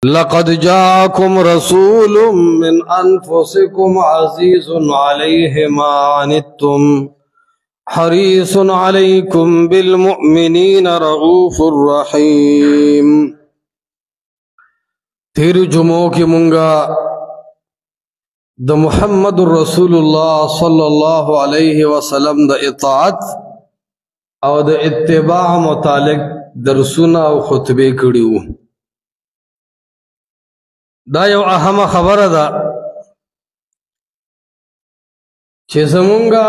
لقد جاءكم رسول من أنفسكم عزيز عليه ما عنتم حريص عليكم بالمؤمنين رؤوف رحيم. تیر جمعوں کی منگا دا محمد رسول اللہ صلی اللہ علیہ وسلم دا اطاعت او دا اتباع متعلق درسونا او خطبے کڑیو. دا یو اہم خبر دا چھ زمونگا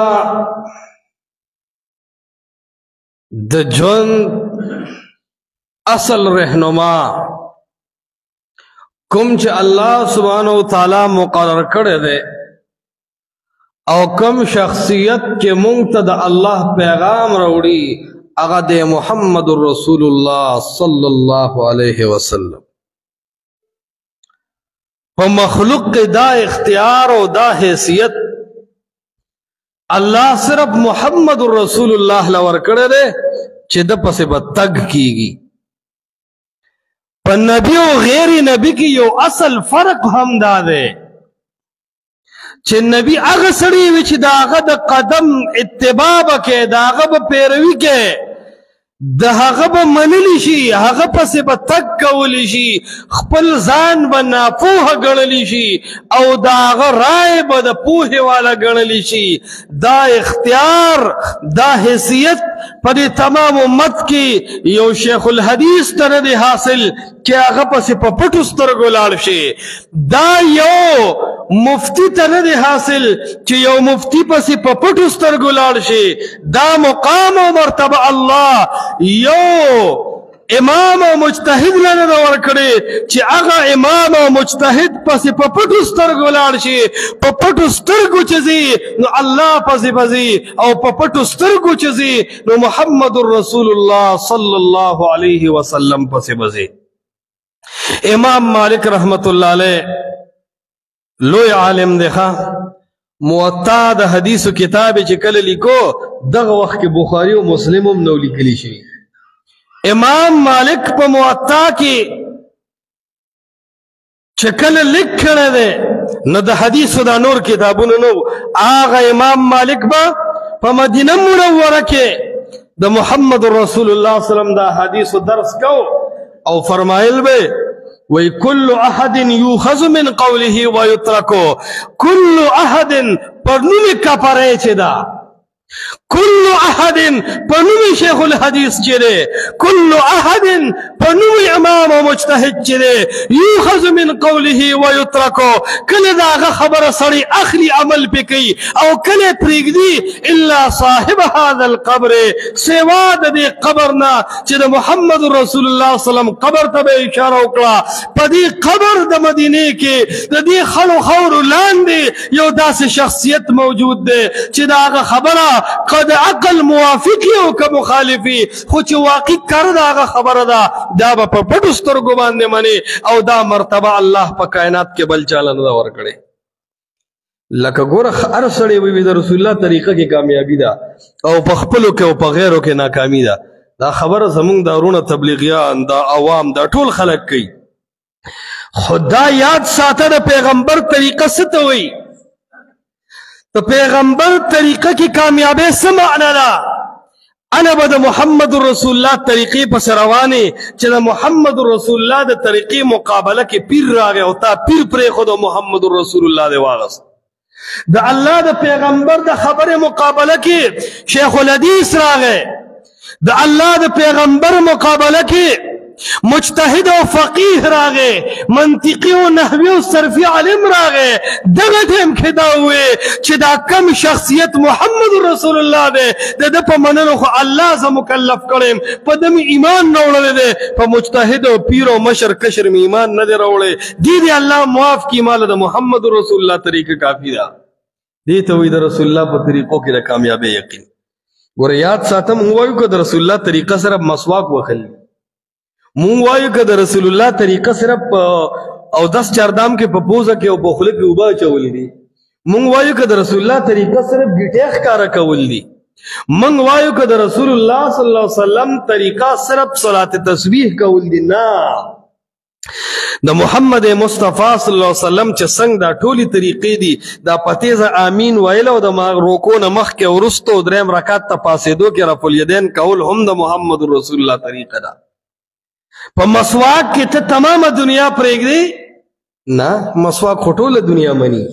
دا جون اصل رہنما کم چھ اللہ سبحانہ وتعالی مقرر کردے دے او کم شخصیت چھ منتد اللہ پیغام روڑی اگا دے محمد رسول اللہ صلی اللہ علیہ وسلم. مخلوق کے دا اختیار و دا حیثیت اللہ صرف محمد رسول اللہ لور کرے دے چھ دا پس بتگ کی گی. پر نبی و غیر نبی کی یو اصل فرق ہم دا دے چھ نبی اغسری وچ دا غد قدم اتباب کے دا غب پیروی کے دا غب منلی شی غب سے بتک کولی شی خپل زان بنا پوہ گڑلی شی او دا غ رائے با پوہ والا گڑلی شی. دا اختیار دا حیثیت پر تمام امت کی یو شیخ الحدیث ترد حاصل کیا غب سے پپٹستر گلال شی. دا یو مفتی تند حاصل چی یو مفتی پسی پپٹستر گلال شی. دا مقام و مرتبہ اللہ یو امام و مجتہد لنر ورکڑے چی اگا امام و مجتہد پسی پپٹستر گلال شی پپٹستر گو چیزی نو اللہ پسی پسی او پپٹستر گو چیزی نو محمد الرسول اللہ صلی اللہ علیہ وسلم پسی پسی. امام مالک رحمت اللہ علیہ لوی عالم دیکھا موطا دا حدیث و کتاب چکل لکو دغ وقت بخاری و مسلمم نو لکلی شوی. امام مالک پا موطا کی چکل لکھ کھڑے دے نہ دا حدیث و دا نور کتابون نو آغا امام مالک پا مدینہ منورہ کے دا محمد رسول اللہ صلی اللہ علیہ وسلم دا حدیث و درس کو او فرمائل بے وی کل احد یوخذ من قوله ویترکو. کل احد پرنومی کپرے چدا کل احد پرنومی شیخ الحدیث چدے کل احد پرنومی امام و مجتہد چدے یوخذ من قوله ویترکو. کل داغا خبر سڑی اخلی عمل پہ کئی او کل پریگ دی الا صاحب هذا القبر سواد دی قبرنا چد محمد رسول اللہ صلی اللہ علیہ وسلم قبر تب اشارہ اکڑا پدی قبر دا مدینے کے دا دی خلو خور لان دی یو دا سے شخصیت موجود دے چد آغا خبرہ قد عقل موافقی ہو کا مخالفی خوچ واقعی کرد آغا خبر دا دا با پا پٹستر گو باندے منے او دا مرتبہ اللہ پا کائنات کے بل چالن دا ورکڑے. لکہ گورخ ارسڑے وی دا رسول اللہ طریقہ کی کامیابی دا او پا خپلو کے او پا غیرو کے ناکامی دا. دا خبر زمونگ دا رون تبلیغیان دا عوام دا ٹول خلق کی خدا یاد ساتا دا پیغمبر طریقہ ستوئی. تو پیغمبر طریقہ کی کامیابی سمعنا دا انا با دا محمد رسول اللہ طریقی پس روانے چنا محمد رسول اللہ دا طریقی مقابلہ کے پیر راگے ہوتا پیر پرے خود محمد رسول اللہ دے واغس دا اللہ دا پیغمبر دا خبر مقابلہ کی شیخ الحدیث راگے دا اللہ دا پیغمبر مقابلہ کی مجتہد و فقیح راگے منطقی و نحوی و صرفی علم راگے دغت ہم کھدا ہوئے چدا کم شخصیت محمد رسول اللہ دے دا پا مننو خو اللہ سے مکلف کریں پا دم ایمان نوڑے دے پا مجتہد و پیر و مشر کشر میں ایمان ندے روڑے دی اللہ معاف کی مالا دا محمد رسول اللہ طریقہ کافی دا دیتا ہوئی دا رسول اللہ پا طریقوں کی دا کامیابی یقین. گورے یاد ساتم ہوئیو کہ دا رسول اللہ طریقہ صرف مسواک وخلی مون وایو کہ دا رسول اللہ طریقہ صرف او 10 چاردام کے پپوزا کے او بخلق کے اوبا چولی دی. مون وایو کہ دا رسول اللہ طریقہ صرف گیٹیخ کارا کول دی. من وایو کہ رسول اللہ صلی اللہ علیہ وسلم طریقہ صرف صلاة تسبیح کول دی نا د محمد مصطفی صلی الله علیه وسلم چې څنګه دا ټولي طریقې دي دا پتیزه امین ویل او د روکو نه مخکې ورستو دریم رکعت ته پاسېدو کې رفع الیدین کول هم د محمد رسول الله طریقه ده په مسواک کې ته تمامه دنیا پرېږدي نه مسواک خو ټوله دنیا مني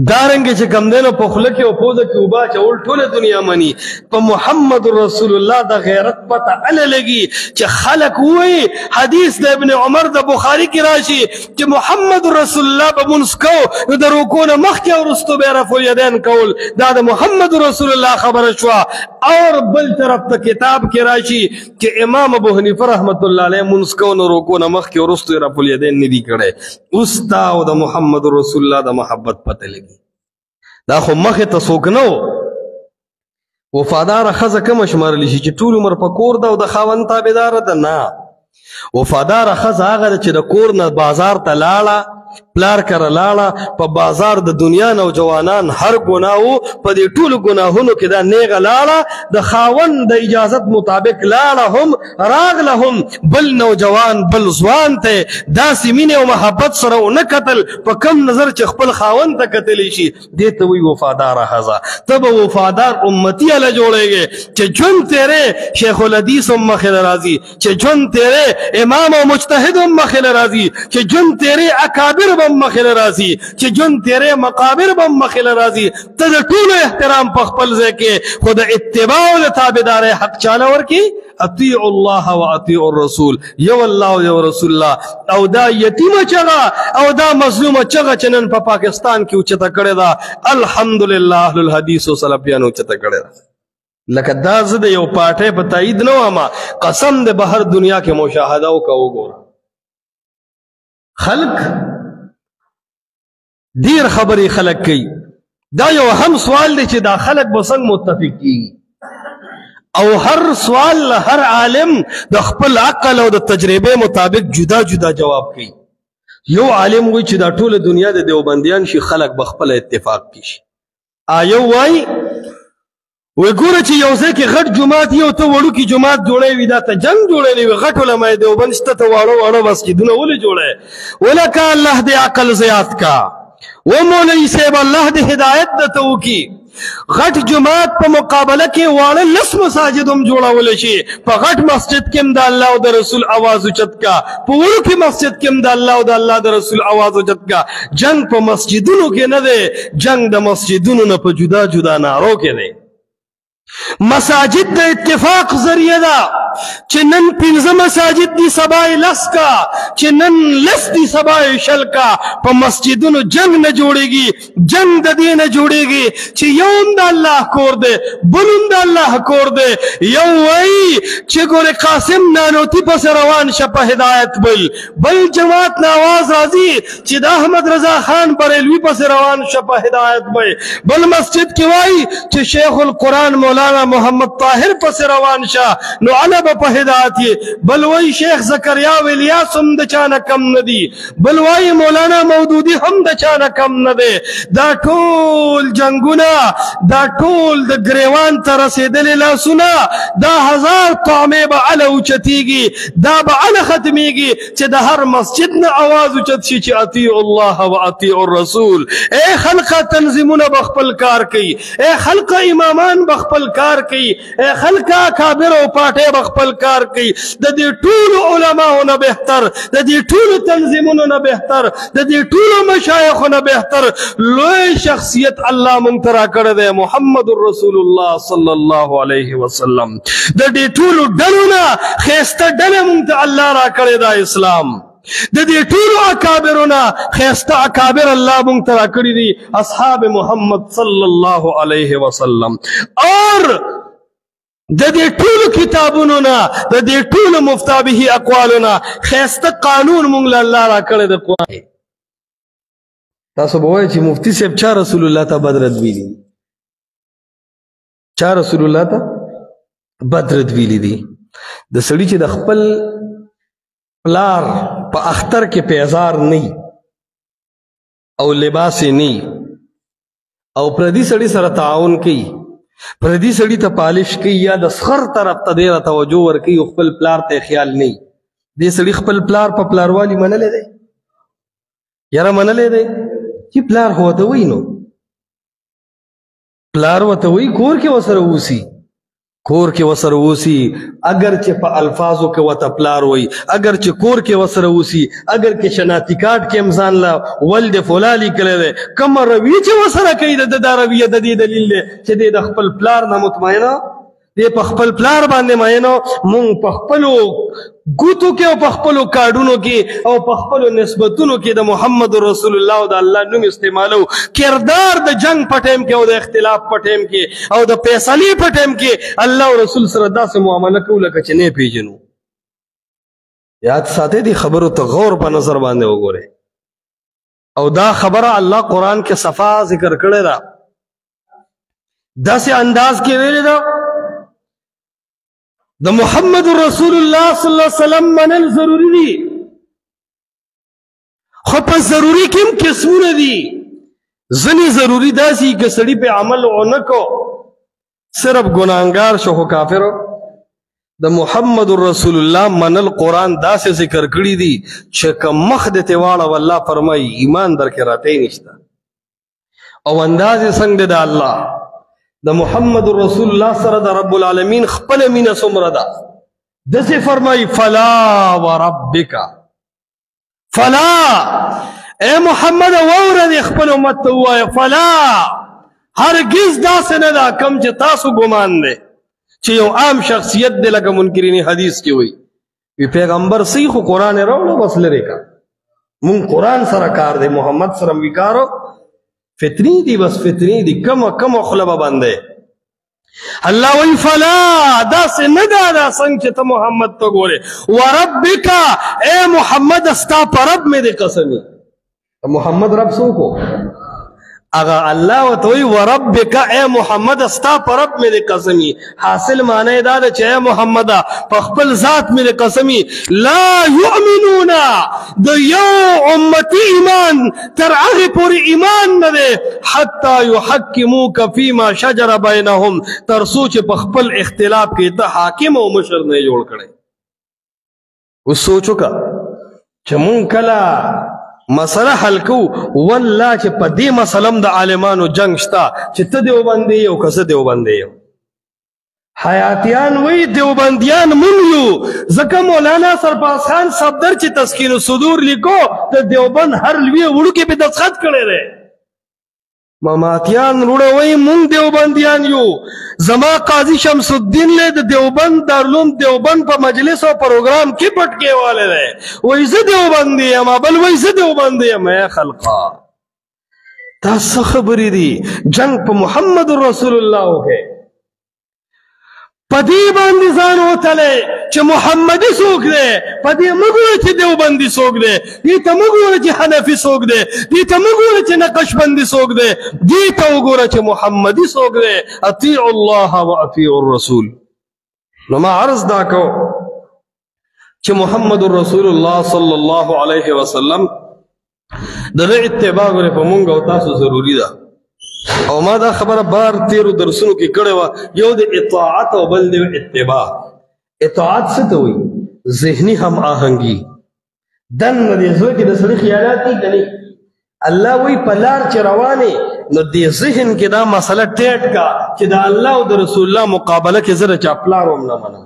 دارنګ چې کم دینو په خوله کې او پوزه کې اوبه اچول ټوله دنیا مني په محمد رسول الله د غیرت پته اله لګي چې خلک وایي حدیث د ابن عمر د بخاري کې راشي چې محمد رسول الله به مونځ کوو نو د رکوع نه مخکې او وروستو بیا رفع الیدین کول دا د محمد رسول الله خبره شوه اور بل طرف ته کتاب کې راشي چې امام ابو حنیفه رحمت الله علیه مونځ کوو نو رکوع نه مخکې او وروستو رفع الیدین نه دي کړی اوس تا او د محمد رسول الله د محبت پته لګي دا خو مخه ته څوک نه و وفاداره ښځه کومه شمارلی شي چې ټول عمر په کور ده او د خاوند تابعداره ده نه وفاداره ښځه هغه ده چې د کور نه بازار ته لاړه پلار کره لاړه په بازار د دنیا نوجوانان هر ګناه وو په دې ټولو ګناهونو کې دا نیغه لاړه د خاوند د اجازت مطابق لاړه هم راغله هم بل نوجوان بل ځوان ته داسې مینې او محبت سره ونه کتل په کم نظر چې خپل خاوند ته کتلی شي دې ته وایي وفاداره ښځه ته به وفادار امتي هله جوړېږې چې ژوند تیرې شیخ الحدیث هم مخې له راځي چې ژوند تیرې امام او مجتهد هم مخې له راځي چې ژوند تیرې اکابر بم مخله راځي چې جون تیرې مقابر بم مخله راځي ته د ټولو احترام په خپل ځای کې خو د اتباع او د تابعدارۍ حق چاله ورکي اطیع الله و اطیع الرسول یو الله او یو رسول الله او دا یتیمه چغه او دا مظلومه چغه چې نن په پاکستان کې اوچته کړې ده الحمدلله اهل الحدیث او سلفیانو اوچته کړې ده لکه دا زه د یو پارټۍ په تایید نه واما قسم د بهر دنیا کې مشاهده وکړه خلق دیر خبرې خلق کوي دا یو هم سوال دی چې دا خلق به څنګه متفق کیږي او هر سوال هر عالم د خپل عقل او د تجربه مطابق جدا جدا جواب کوي یو عالم وایي چې دا ټوله دنیا د دیوبندیان شي خلق به خپل اتفاق کیشي یو وایي وی ګوره چې یو ځای کې غټ جومات یو ته وړوکي جومات جوړی وي دا ته جنګ جوړلی وي غټ علمای دیوبند شته ته واړه واړه مسجدونه ولې جوړی ولکه الله دې عقل زیات کا و مولوی صاحب الله دې هدایت درته وکړي غټ جومات په مقابله کې واړه لس مساجد هم جوړولی شي په غټ مسجد کې هم د الله او د رسول اواز اوچت کا په وړوکي مسجد کې هم د الله او د الله د رسول اواز اوچت کا جنګ په مسجدونو کې نه دی جنګ د مسجدونو نه په جدا جدا نارو کې دی مساجد د اتفاق ذریعہ دا چې نن 15 مساجد دي سبا لس کا چې نن لس دي سبا شل کا په مسجدونو جنگ نه جوړيږي جنگ د دې نه جوړيږي چې یوم د الله کور دی بلوم د الله کور دی یو وای چې ګوره قاسم نانوتی پس روان شه په هدایت بل جماعت نه आवाज راځي چې د احمد رضا خان بریلوی پس روان شه په هدایت بل مسجد کې وای چې شیخ القرآن مولانا محمد طاهر پس روان شه نو علب په هدایت بل وای شیخ زکریا و الیاس هم د چانه کم ندی بل وای مولانا مودودی هم د چانه کم ندی دا ټول جنگونه دا ټول د گریوان ته رسیدلې لاسونه دا هزار طعمه به علی اوچتیږي دا به علی ختمیږي چې د هر مسجد نه आवाज اوچت شي چې اطیع الله و اطیع الرسول اے خلق تنظیمونه بخپل کار کوي اے خلق امامان بخپل کار کوي اے خلق کابر او پاټه بخپل کار کوي د دې ټول علماء نه بهتر د دې ټول تنظیمونو نه بهتر د دې ټول مشایخ نه بهتر لوی شخصیت الله منترا کړی دی محمد رسول الله صلی الله علیه وسلم د دې ټول ډلو نه خسته ډله مونږ ته الله را کړی دا اسلام د دې ټول اکابرونه خسته اکابر الله مونږ ته را کړی دي اصحاب محمد صلی الله علیه وسلم اور د دې ټول کتابونو نه د دې ټول مفتابه اقوالونه خسته قانون مونږ له الله را کړی د قرآن تاسو به وایئ چې مفتی صاحب چا رسول الله ته بدرت ویلي چا رسول الله ته بدرت ویلي دي د سړي چې د خپل پلار په اختر کې پیزار نه او لباس نه او پردي سړي سره تعاون کوي پردي سړي ته پالش کوي یا د سخر طرف ته ډېره توجه ورکوي خپل پلار ته خیال نه دې سړي خپل پلار په پلاروالي منلی دی یاره منلی دی چې پلار خو ورته وایي نو پلار ورته وایي کور کې ورسره اوسي کور کې وسره اوسي اگر چې په الفاظو کې ورته پلار وایي اگر چې کور کې وسره اوسي اگر کې شناختی کارت کې امځان لا ولد فلا لیکلی دی کومه رویه چې وسره کوي د دا رویه د دې دلیل دی چې دی د خپل پلار نه مطمئنه دی په خپل پلار باندې مینو مونږ په خپلو ګوتو کې او په خپلو کارډونو کې او په خپلو نسبتونو کې د محمد رسول الله او د الله نوم استعمالو کردار د جنگ په ټیم کې او د اختلاف په ټیم کې او د فیصلې په ټیم کې الله او رسول سره داسې معامله کوو لکه چې نه پیژنو یاد ساتئ دې خبرو ته غور په نظر باندې وګورئ او دا خبره الله قرآن کې صفا ذکر کړې ده داسې انداز کې ویلې ده د محمد رسول الله صلی الله علیه وسلم منل ضروری دي خو په ضروری کې هم قسمونه دي ځینې ضروری داسې که سړي په عمل ونه کو صرف ګناهګار شو خو کافر د محمد رسول الله منل قرآن داسې ذکر کړي دي چې که مخ دې ته واړه والله فرمایي ایمان درکې راته نشته او اندازې څنګه د الله د محمد رسول الله سره د رب العالمین خپل مینه څومره ده داسې فرمایي فلا وربک فلا اے محمد واوره دې خپل امت ته ووایه فلا هرگز داسې نه ده کم چې تاسو ګمان دی چې یو عام شخصیت دی لکه منکرین حدیث کې وي پیغمبر صحیح خو قرآن راوړو بس لرې کا مونږ قرآن سره کار دی محمد سره مې کارو فطری دی بس فطری دی کم خلبه باندې الله وی فلا داسې نه ده دا څنګه چې ته محمد ته ګورې وربک اے محمد ستا په رب مې دې قسمي محمد رب څوک و اغا الله ورته وی وربک اے محمد ستا په رب مې دې قسمي حاصل معنی دا ده چې اے محمد په خپل ذات مې دې قسمي لا یؤمنون د یو امتی ایمان تر هغې پورې ایمان نه دی حتی یحکموک فیما شجر بینهم تر څو چې په خپل اختلاف کې ته حاکم او مشر نه جوړ کړی اوس سوچ وکړه چې مونږ کله مسله حل کو والله چې په دې مسلم د عالمانو جنگ شته چې ته دیوبندي یو که زه دیوبندي یم حیاتیان وی دیوبندیان مونږ یو ځکه مولانا سرفراز خان صفدر چې تسکین الصدور لیکو د دیوبند هر لوی وړوکی په دستخط کړی دی ماماتیان وروڼه وی مونږ دیوبندیان یو زما قاضي شمس الدین له د دیوبند دارالعلوم دیوبند په مجلس او پروګرام کې پټکې والے دی وای زه دیوبندي یم بل وای زه دیوبندي یم یا خلقا دا څه خبرې دي جنگ په محمد رسول الله وکړي په دې باندې ځان وتلی چې محمدي څوک دی په دې مه ګوره چې دیوبندي څوک دی دې ته مه ګوره چې حنفي څوک دی دې ته مه ګوره چې نقشبندي څوک دی دې ته وګوره چې محمدي څوک دی اطیعوا الله واطیعوا الرسول نو ما عرض دا کو چې محمد رسول الله صلی الله علیه وسلم دغه اتباع غره په مونږ او تاسو ضروری ده او ما دا خبره بار تیرو درسونو کې کړې وه یو د اطاعت او بل د اتباع اطاعت څه ته وایي ذهني هم آهنګي دننه دې زړه کې د سړي خیالات دي که نه الله وایي په لار چې روانې نو دې ذهن کې دا مسله ټیټ کا چې د الله او د رسول الله مقابله کې زه د چا پلار هم نه منم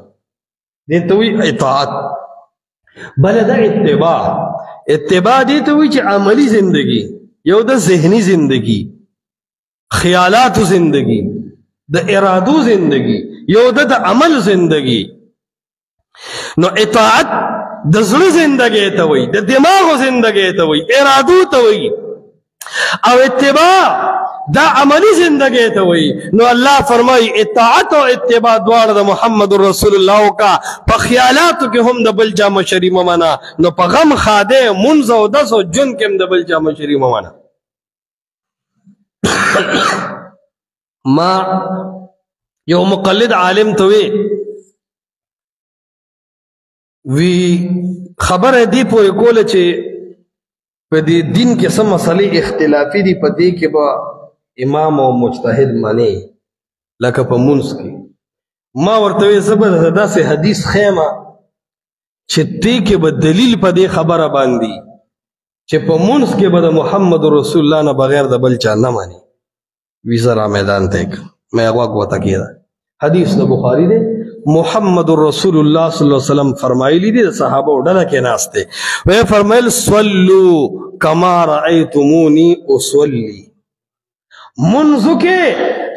دې ته وایي اطاعت بله دا اتباع دې ته وایي چې عملي زندگی یو د ذهني زندگی خیالات زندگی د ارادو زندگی یو د عمل زندگی نو اطاعت د زړه زندگی ته وایي د دماغ زندگی ته وایي ارادو ته وایي او اتباع دا عملی زندگی ته وایي نو الله فرمایي اطاعت او اتباع دواړه د محمد رسول الله کا په خیالاتو کې هم د بل چا مشري مه منه نو په غم خاده منځ او دس او ژوند کې هم د بل چا مشري مه منه ما یو مقلد عالم ته وی خبره دی پوی کوله چې په دې دین کې څه مسلې اختلافي دي په دې کې به امام او مجتهد منی لکه په منځ کې ما ورته وی زه به داسې حدیث خیمه چې دې کې به دلیل په دې خبره باندې چې په منځ کې به د محمد رسول الله نه بغیر د بل چا نه مانی ویزا را میدان ته میں غوږ وته کېده حدیث د بخاری دی محمد رسول الله صلی الله علیه وسلم فرمایلی دي صحابه ډله کې ناشته وې فرمایل صلوا کما رأیتمونی اصلی منذ کے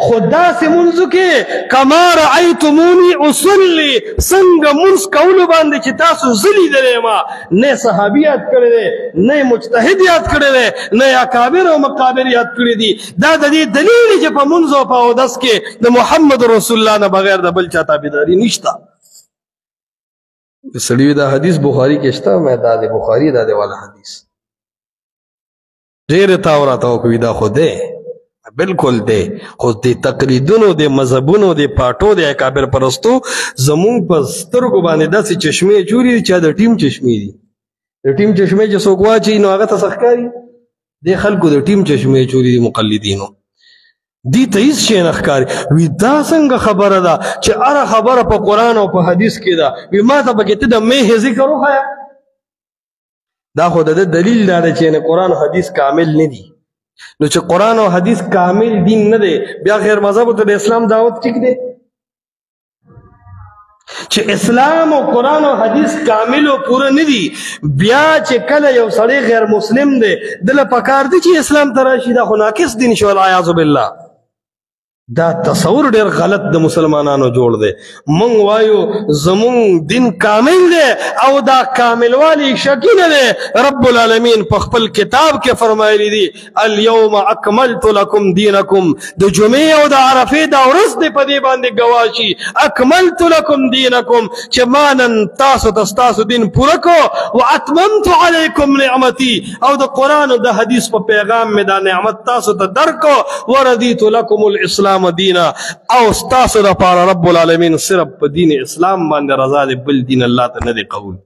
خدا سے منذ کے کما رأیتمونی اصلی سنگ منذ کولو باندې چې تاسو زلی درې ما نه صحابیات کړي دي نه مجتهدیات کړي دي نه اکابر او مقابر یاد کړي دي دا د دې دلیل چې په منذ او په اودس کې د محمد رسول الله نه بغیر د بل چا تابعداري نشته سړی دا حدیث بخاری کې شته مې دا د بخاری دا دی والا حدیث ډېر تاوراته او کوي دا خو دی بالکل دی خو د تقلیدونو د مذهبونو د پاټو د اکابر پرستو زمون په سترګو باندې داسې چشمې چوري چې د ټیم چشمې دي د ټیم چشمې چې څوک واچي نو هغه ته سخکاري د خلکو د ټیم چشمې چوري دي مقلدینو دی ته هیڅ شی نه ښکاري وي دا څنګه خبره ده چې هره خبره په قرآن او په حدیث کې ده وي ما ته پکې ته د میه ذکر وښیه دا خو د دلیل دا ده چې قرآن او حدیث کامل نه دي نو چې قرآن او حدیث کامل دین نه دی بیا غیر مذهب ته د اسلام دعوت ټیک دی چې اسلام او قرآن او حدیث کامل او پوره نه دي بیا چې کله یو سړی غیر مسلم دی دله پکار دی چې اسلام ته راشي دا خو ناقص دین شو والعیاذ بالله دا تصور ډیر غلط د مسلمانانو جوړ دی مونږ وایو زمون دین کامل دی او دا کامل والی شکی نه دی رب العالمین په خپل کتاب کې فرمایلی دی اليوم اکملت لكم دینکم د جمعې او د عرفې دا ورځ دی په دې باندې گواشي اکملت لكم دینکم چې مانن تاسو تاسو دین پوره کو واتممت علیکم نعمتي او د قرآن او د حدیث په پیغام می دا نعمت تاسو ته درکو ورضیت لكم الاسلام دینا او ستاسو د پاره رب العالمین صرف په دین اسلام باندې رضا دی بل دین الله ته نه دی قبول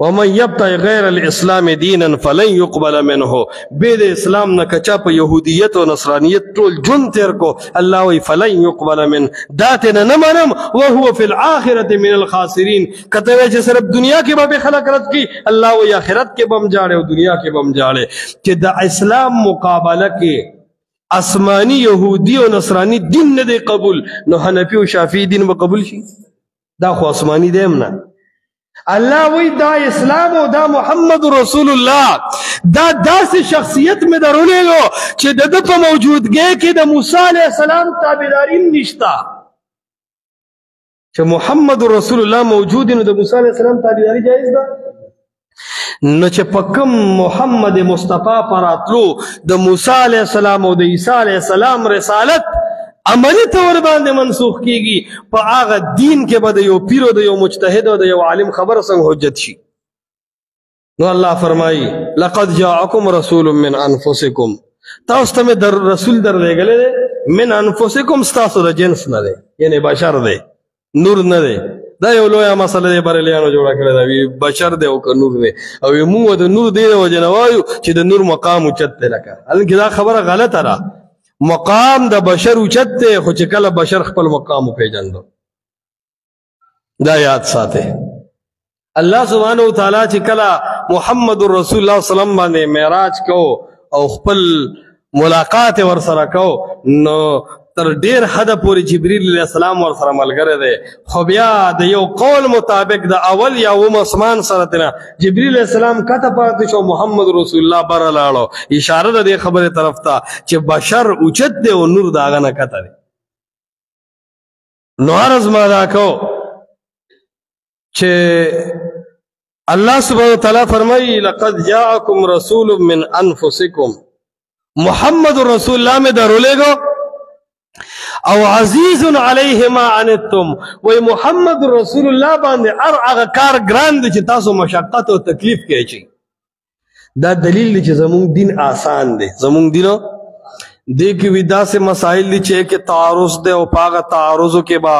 ومن يبتغي غیر الاسلام دینا فلن يقبل منه به د اسلام نه کچا په يهودیت او نصرانیت ټول جون تیر کو الله وی فلن يقبل من داتن نه منم وهو في الاخره من الخاسرین کته چې صرف دنیا کې به خلق رات کی الله وی آخرت کې بم جاړي او دنیا کې بم جاړي چې د اسلام مقابله کې آسمانی یهودی او نصرانی دین نه دی قبول نو حنفی او شافعی دین به قبول شي دا خو آسمانی دیم نه الله وی دا اسلام او دا محمد رسول الله دا داسې شخصیت می درولېږو چې د ده په موجودګۍ کې د موسی علیه السلام تابعداري نشته چې محمد رسول الله موجود نو د موسی علیه السلام تابعداري جایز ده نو چې په کوم محمد مصطفی پراتلو د موسی علیه السلام او د عیسی علیه السلام رسالت عملی طور باندې منسوخ کیږي په هغه دین کې به د یو پیر او د یو مجتهد او د یو عالم خبره څنګه حجت شي نو الله فرمایي لقد جاءكم رسول من انفسكم تاسو ته در رسول در لګلې من انفسكم تاسو د جنس نه دی یعنی بشر دی نور نه دی دا یو لویه مسله دی بریلیانو جوړه کړې ده وی بشر دی او که نور دی او موږ د نور دی د وجې نه وایو چې د نور مقام اوچت دی لکه هلکې دا خبره غلطه ده مقام د بشر اوچت دی خو چې کله بشر خپل مقام وپېژندو دا یاد ساتئ الله سبحانه وتعالی چې کله محمد رسول الله وسلم باندې معراج کو او خپل ملاقات ورسره کو نو تر ډیر حد پورې جبرئیل علیه السلام ورسره ملګری دی خو بیا د یو قول مطابق د اول یا اوم اسمان سره تنه جبرئیل علیه السلام کته پاتې شو محمد رسول الله بره لاړو اشاره ده دې خبرې طرف ته چې بشر اوچت دی او نور د هغه نه کته دی نو عرض ما دا کو چې الله سبحانه وتعالی فرمایي لقد جاءكم رسول من انفسكم محمد رسول الله میں درولېګو او عزیز علیه ما عنتم وی محمد رسول الله باندې هغه کار ګران دی چې تاسو مشقت او تکلیف کوي چی دا دلیل دی چې زموږ دین آسان دی زموږ دینو دې کې وی داسې مسائل دي چې کې تعارض دی او پاغه تعارضو کې با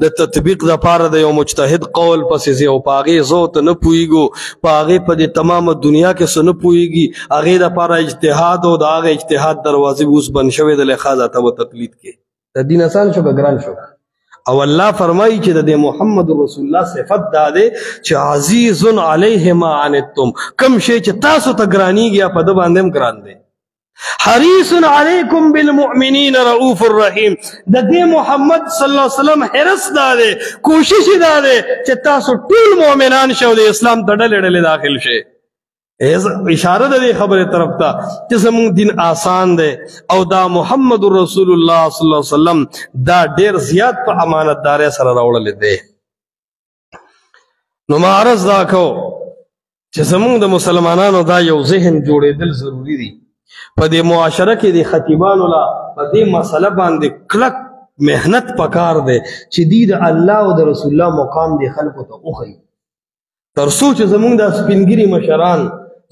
د تطبیق لپاره د یو مجتهد قول پسې او پاغه زوت نه پويګو پاغه په دې تمامه دنیا کې سن پويږي هغه د لپاره اجتهاد او د هغه اجتهاد دروازې اوس بن شوې د لخوا ته تقلید کې د دین آسان شو ګران شو او الله فرمایي چې د محمد رسول الله صفت دا ده چې عزیز علیه ما عنتم، کم شی چې تاسو ته ګرانیږي په د باندې هم ګران دی. حریص علیکم بالمؤمنین رؤوف الرحیم، د دې محمد صلی الله علیه وسلم حرص دا ده، کوشش دا ده چې تاسو ټول مؤمنان شو د اسلام ته ډلې ډلې داخل شئ. اشاره ده دې خبره طرف ته چې زموږ دین آسان دی او دا محمد رسول الله صلی الله علیه وسلم دا ډیر زیات په امانتدارۍ سره راوړل دی. نو ما عرض دا کو چې زموږ د مسلمانانو دا یو ذهن جوړېدل ضروری دی. په دې معاشره کې د خطیبانو لا په دې مسله باندې کلک مهنت پکار دی چې دې د الله او د رسول الله مقام دی خلکو ته وښیي، تر څو چې زموږ د سپینګیري مشران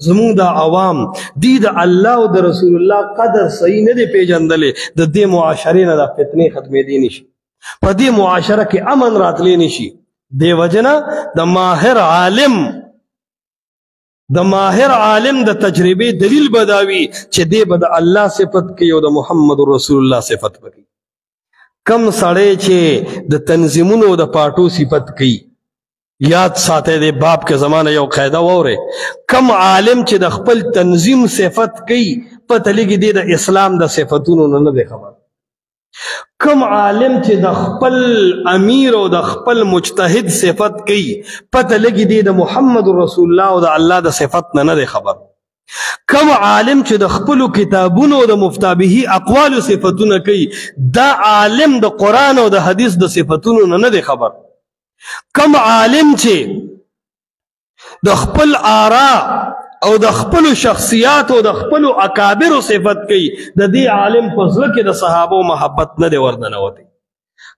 زموږ د عوام دې د الله او د رسول الله قدر صحیح نه دی پیژندلې، د دې معاشرې نه د فتنې ختمېدی نشي، په دې معاشره کې امن راتلی نشي. دې وجنه د ماهر عالم د تجربې دلیل بداوي چې دې به د الله صفت کوي او د محمد رسول الله صفت کوي. کم سړی چې د تنظیمونو د پاټو صفت کوي، یاد ساته دې باب کې زمانه یو قاعده وره، کم عالم چې د خپل تنظیم صفت کوي پته لګي دې د اسلام د صفاتونو نه دی خبر، کم عالم چې د خپل امیر او د خپل مجتهد صفت کوي پته لګي دې د محمد رسول الله او د الله د صفت نه دی خبر، کم عالم چې د خپل کتابونو او د مفتابه اقوال صفاتونه کوي دا عالم د قران او د حدیث د صفاتونو نه دی خبر، کم عالم چې د خپل آرا او د خپل شخصیات او د خپل اکابر صفت کوي د دې عالم په زړه کې د صحابه محبت نه دی ورننوتی.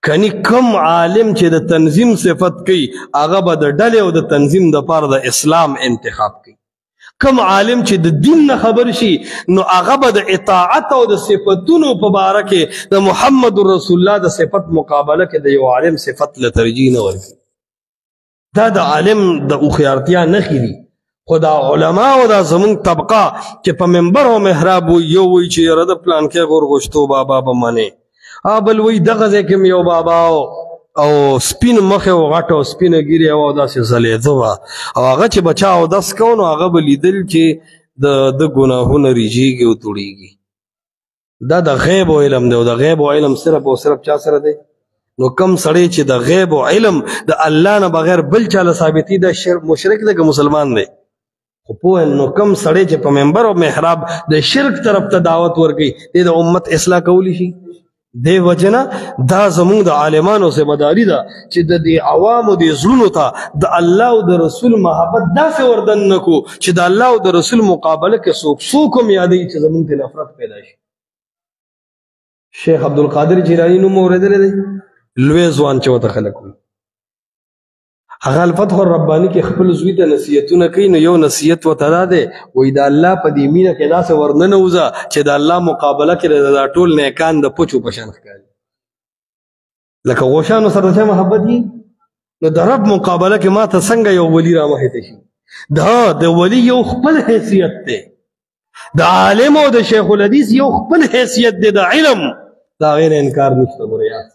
کني کم عالم چې د تنظیم صفت کوي هغه به د ډلې او د تنظیم د پاره د اسلام انتخاب کوي، کم عالم چې د دین نه خبر شي نو هغه به د اطاعت او د صفاتونو په باره کې د محمد رسول الله د صفت مقابله کې د یو عالم صفت له ترجیح نه ورکړي. دا د عالم د هوښیارتیا نښې دي. خو دا علما او دا زمونږ طبقه چې په منبر او محراب یو وایي چې یاره د پلان کې غورغوشتو بابا به منې، بل وایي دغه ځای کې یو بابا او سپین مخ او غټ او سپینه ګیرې او داسې ځلېده وه او هغه چې به چا اودس کو نو هغه به لیدل چې د ګناهونه ریجېږي او توړېږي. دا د غیب او علم دی او د غیب او علم صرف او صرف چا سره دی؟ نو کم سړی چې د غیب او علم د الله نه بغیر بل چاله ثابتي دا مشرک دی که مسلمان دی؟ خو پوه نو کم سړی چې په منبر او محراب د شرک طرف ته دعوت ورکوي دې د امت اصلاح کولی شي؟ دې وجنه دا زموږ د عالمانو ذمہداري ده چې د دې عوامو د زړونو ته د الله او د رسول محبت داسې وردن نکو چې د الله او د رسول مقابله کې څوک هم یادوي چې زموږ ته نفرت پیدا شي. شیخ عبدالقادر جیلانی نوم اورېدلی دی؟ لوی ځوان چې ورته خلک وایي. هغه الفتح الرباني کې خپل زوی ته نصیحتونه کوي نو یو نصیحت ورته دا دی وایي د الله په دې مینه کې داسې ورننوځه چې د الله مقابله کې دا ټول نیکان د پچو په شان ښکاري. لکه غوښانو سره چې محبت وي نو د رب مقابله کې ما ته څنګه یو ولی رامخې ته شي؟ دا د ولی یو خپل حیثیت دی، د عالم او د شیخ الحدیث یو خپل حیثیت دی، د علم دا غیر انکار نشته. ګوره یاد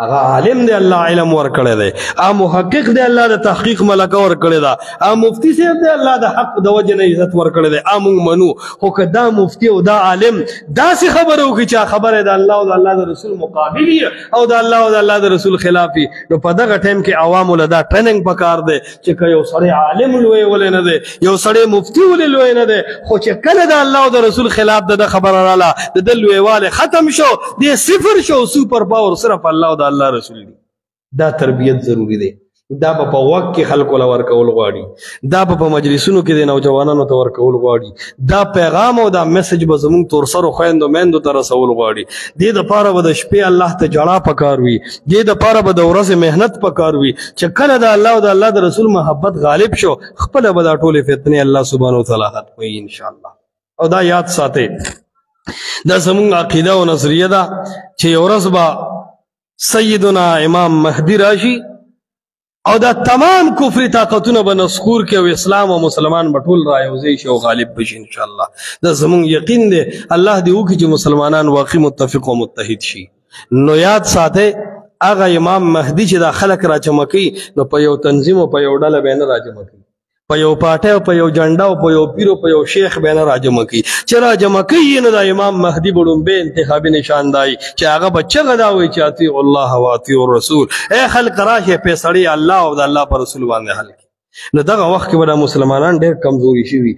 هغه عالم دی الله علم ورکړی دی، محقق دی الله د تحقیق ملکه ورکړی ده، مفتی صاحب دی الله د حق د وجه نه عزت ورکړی دی، موږ منو. خو که دا مفتی او دا عالم داسې خبره وکړي چې خبره د الله او د الله د رسول مقابل او د الله او د الله د رسول خلاف وي نو په دغه ټایم کې عوامو له دا ټریننګ پکار دی چې که یو سړی عالم لوی ولې نه دی، یو سړی مفتی ولې لوی نه دی، خو چې کله د الله او د رسول خلاف د خبره رااله د ده لویوالی ختم شو، دی صفر شو، سوپر پاور صرف الله او د الله رسول دی. دا تربیت ضروری دی. دا په وخت کې خلکو له ورکول غواړي، دا په مجلسونو کې د نوجوانانو ته ورکول غواړي، دا پیغام او دا میسج به زموږ تورسرو خویندو میندو ته رسول غواړي. دې دپاره به د شپې الله ته جړا پکار وي، دې دپاره به د ورځې محنت پکار وي چې کله د الله او د الله د رسول محبت غالب شو خپله به دا ټولې فتنې الله سبحانه وتعالی ختموي انشاءالله. او دا یاد ساتئ دا زموږ عقیده او نظریه ده چې یو ورځ به سیدنا امام مهدی راشي او دا تمام کفر طاقتونه به نسکور کې او اسلام او مسلمان به ټول رايوځي شي او غالب بشي ان شاء الله. دا زموږ یقین دی. الله دې وکړي چې مسلمانان واقعي متفق او متحد شي. نو یاد ساته هغه امام مهدي چې دا خلک راجمع کوي نو په یو تنظیم او په یو ډله به نه راجمع کوي، په یو پاټه او په یو جنډه او په یو پیر او په یو شیخ به نه راجمع کوي. چې راجمع کوي نو د امام مهدي به لومبی انتخابي نشان دی چې هغه به چغه دا وایي چې اطیعوا الله و اطیعوا الرسول. ای خلق راشئ فیصلې الله او د الله په رسول باندې حل کړئ. نو دغه وخت کې به مسلمانان ډېر کمزوري شوي،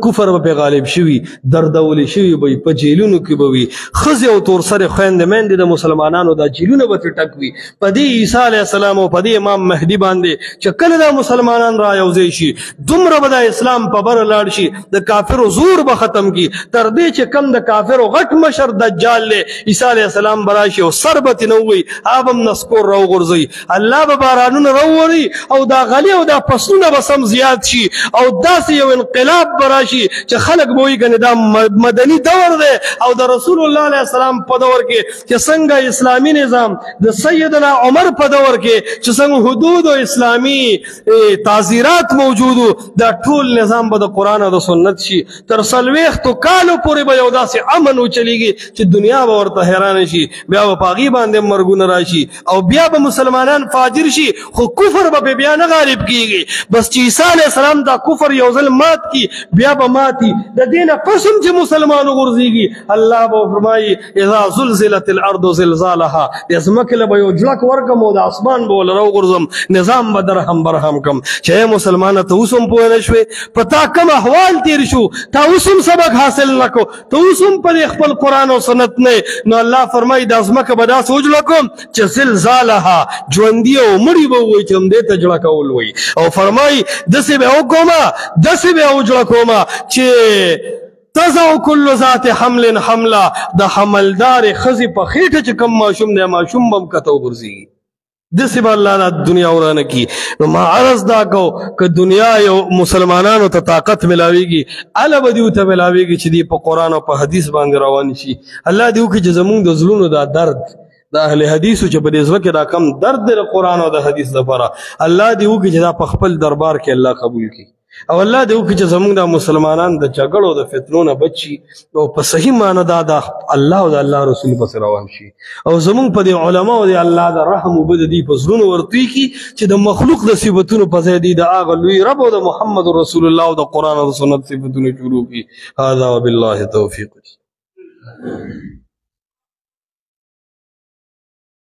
کفر به پې غالب شوي، دردولې شوي به وي، په جیلونو کې به وي، ښځې او تورسرې خویندې میندې د مسلمانانو دا جیلونه به ترې ټک وي. په دې عیسی علیه السلام او په دې امام مهدي باندې چې کله دا مسلمانان را یوځای شي دومره به د اسلام په بره لاړ شي، د کافرو زور به ختم کي، تر دې چې کم د کافرو غټ مشر دجال دی عیسی علیه السلام به راشي او سر به ترې نه ووهي، هغه به هم نسکور راوغورځوي، الله به بارانونه راووري او دا غلي او دا پسونه به سم زیات شي او داسې یو انقلاب به راشي چې خلک به وایي ګنې دا مدني دور دی او د رسول الله علیه السلام په دور کې چې څنګه اسلامي نظام د سیدنا عمر په دور کې چې څنګه حدود او اسلامي تعزیرات موجودو، دا ټول نظام به د قرآن او د سنت شي. تر 40 کالو پورې به یو داسې امن وچلیږي چې دنیا به ورته حیرانه شي، بیا به په هغې باندې مرګونه راشي او بیا به مسلمانان فاجر شي، خو کفر به بیا نه غالب کیږي. بس چې عیسی علیه السلام دا کفر یو ځل مات کی بیا به ماتي، د دې نه پس هم چې مسلمان وغورځېږي الله به فرمایي اذا زلزلت الارض زلزالها، د ځمکې له به یو جلک ورکم او د اسمان به ول راوغورځم، نظام به درهم برهم کم. چې مسلمانه ته اوس هم پوه نه شوې په تا کم احوال تیر شو، تا اوس هم سبق حاصل نه کو، ته اوس هم په خپل قرآن او سنت نه، نو الله فرمایي دا ځمکه به داسې وجلکم چې زلزالها ژوندي او مړي به ووایي چې همدې ته جړکول وایي، او فرمایي داسې به وکومه داسې به وجړه کومه چې تضع كل ذات حمل حمله، د حملدارې ښځې په خېټه چې کوم ماشوم دی ماشوم به هم کته وغورځېږي، داسې به الله دا دنیا ورانه کي. نو ما عرض دا کو که دنیا یو مسلمانانو ته طاقت ملاویږي هله به دیو ته ملاویږي چې دی په قرآن او په حدیث باندې روان شي. الله دې وکړي چې زمونږ د زړونو دا درد د اهل حدیثو چې په دې زړه کې دا کم درد دی د قرآن او د حدیث لپاره، الله دې وکړي چې دا په خپل دربار کې الله قبول کړي، او الله دې وکړي چې زمونږ د مسلمانان د جګړو د فتنو نه بچ شي او په صحیح معنی دا د الله او د الله رسول پسې روان شي، او زمونږ په دې علماو د الله د رحم او بد دې په زړونو ورتوي کي چې د مخلوق د صفتونو په ځای دي د هغه لوی رب او د محمد رسول الله او د قرآن او د سنت صفتونه شروع کړي. هذا وبالله توفیق.